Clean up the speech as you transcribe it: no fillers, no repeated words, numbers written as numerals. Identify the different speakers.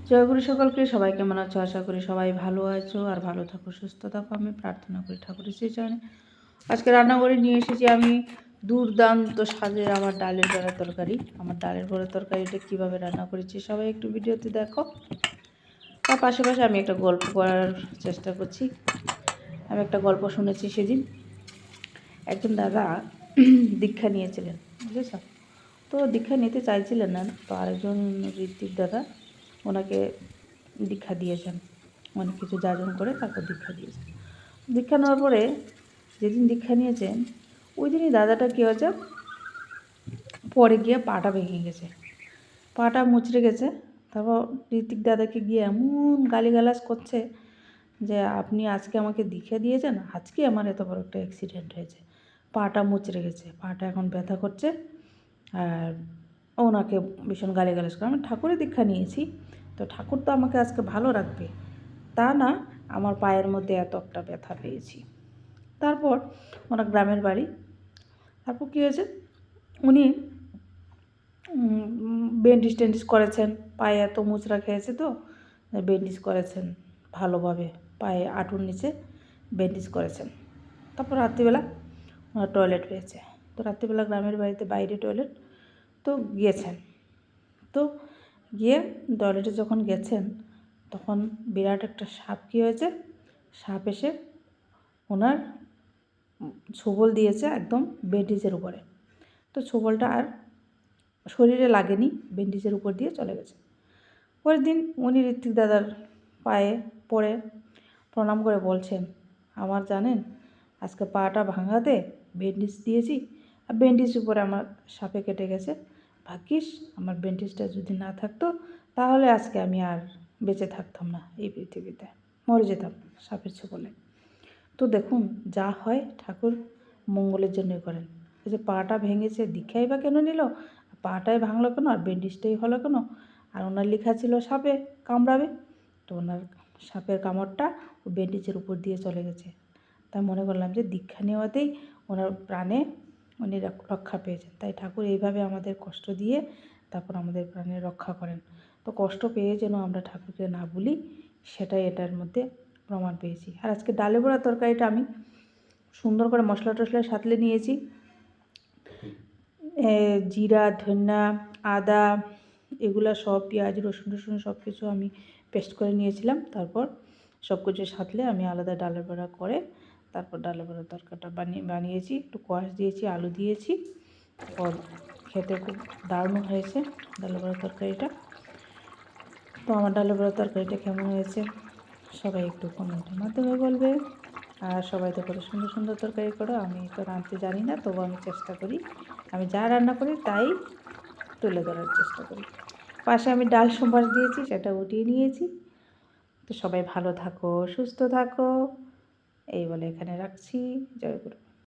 Speaker 1: জয়গুরু সকলকে, সবাই কেমন আছো? আশা করি সবাই ভালো আছো আর ভালো থাকো, সুস্থ থাকো। আমি প্রার্থনা করি ঠাকুরের সেই চরণে। আজকে রান্না করে নিয়ে এসেছি আমি দুর্দান্ত স্বাদের আমার ডালের বড়া তরকারি। আমার ডালের বড়া তরকারিটা কীভাবে রান্না করেছি সবাই একটু ভিডিওতে দেখো। তার পাশাপাশি আমি একটা গল্প করার চেষ্টা করছি। আমি একটা গল্প শুনেছি সেদিন। একজন দাদা দীক্ষা নিয়েছিলেন, বুঝেছ? তো দীক্ষা নিতে চাইছিলেন না, তো আরেকজন ঋত্বিক দাদা ওনাকে দীক্ষা দিয়েছেন। অনেক কিছু যাজন করে তারপর দীক্ষা দিয়েছেন। দীক্ষা নেওয়ার পরে যেদিন দীক্ষা নিয়েছেন ওই দিনই দাদাটা কী হয়েছে, পরে গিয়ে পাটা ভেঙে গেছে, পাটা মুচড়ে গেছে। তারপর ঋত্বিক দাদাকে গিয়ে এমন গালিগালাজ করছে যে আপনি আজকে আমাকে দীক্ষা দিয়েছেন, আজকে আমার এত বড় একটা অ্যাক্সিডেন্ট হয়েছে, পাটা মুচড়ে গেছে, পাটা এখন ব্যথা করছে। আর ওনাকে ভীষণ গালিগালাজ করে। আমি ঠাকুরের দীক্ষা নিয়েছি, তো ঠাকুর তো আমাকে আজকে ভালো রাখবে, তা না আমার পায়ের মধ্যে এত একটা ব্যথা পেয়েছি। তারপর ওনার গ্রামের বাড়ি। তারপর কী হয়েছে, উনি ব্যান্ডেজ ট্যান্ডেজ করেছেন, পায়ে এত মুচড়া খেয়েছে তো ব্যান্ডেজ করেছেন ভালোভাবে, পায়ে আঁটুর নিচে ব্যান্ডেজ করেছেন। তারপর রাত্রিবেলা ওনার টয়লেট হয়েছে, তো রাত্রিবেলা গ্রামের বাড়িতে বাইরে টয়লেট, তো গিয়েছেন। তো গিয়ে টয়লেটে যখন গেছেন তখন বিরাট একটা সাপ কী হয়েছে, সাপ এসে ওনার ছোবল দিয়েছে একদম ব্যান্ডেজের উপরে। তো ছোবলটা আর শরীরে লাগেনি, ব্যান্ডেজের উপর দিয়ে চলে গেছে। পরের দিন উনি ঋত্বিক দাদার পায়ে পড়ে প্রণাম করে বলছেন, আমার জানেন আজকে পাটা ভাঙাতে ব্যান্ডেজ দিয়েছি, আর ব্যান্ডেজ উপরে আমার সাপে কেটে গেছে, ভাগ্যিস আমার ব্যান্ডেজটা যদি না থাকতো তাহলে আজকে আমি আর বেঁচে থাকতাম না, এই পৃথিবীতে মরে যেতাম সাপের ছোবলে। তো দেখুন, যা হয় ঠাকুর মঙ্গলের জন্যই করেন। এই যে পাটা ভেঙেছে, দীক্ষাই বা কেন নিল, পাটাই ভাঙলো কেন, আর ব্যান্ডেজটাই হলো কেন? আর ওনার লেখা ছিল সাপে কামড়াবে, তো ওনার সাপের কামড়টা ও ব্যান্ডেজের উপর দিয়ে চলে গেছে। তাই মনে করলাম যে দীক্ষা নেওয়াতেই ওনার প্রাণে উনি রক্ষা পেয়েছেন। তাই ঠাকুর এইভাবে আমাদের কষ্ট দিয়ে তারপর আমাদের প্রাণে রক্ষা করেন। তো কষ্ট পেয়ে যেন আমরা ঠাকুরকে না ভুলি, সেটাই এটার মধ্যে প্রমাণ পেয়েছি। আর আজকে ডালে বড়া তরকারিটা আমি সুন্দর করে মশলা টশলা সাঁতলে নিয়েছি। জিরা, ধনিয়া, আদা, এগুলো সব, পেঁয়াজ, রসুন টসুন সব কিছু আমি পেস্ট করে নিয়েছিলাম। তারপর সব কিছু সাঁতলে আমি আলাদা ডালের বড়া করে তারপর ডালের বড়ার তরকারিটা বানিয়েছি। একটু কোয়াশ দিয়েছি, আলু দিয়েছি, তারপর খেতে খুব দারুণ হয়েছে ডালের বড়ার তরকারিটা। তো আমার ডালের বড়ার তরকারিটা কেমন হয়েছে সবাই একটু কমেন্টের মাধ্যমে বলবে। আর সবাই তো কত সুন্দর সুন্দর তরকারি করো, আমি তো রাঁধতে জানি না, তবু আমি চেষ্টা করি, আমি যা রান্না করি তাই তুলে ধরার চেষ্টা করি। পাশে আমি ডাল সম্বার দিয়েছি, সেটা উঠিয়ে নিয়েছি। তো সবাই ভালো থাকো, সুস্থ থাকো, এই বলে এখানে রাখছি। জয় গুরু।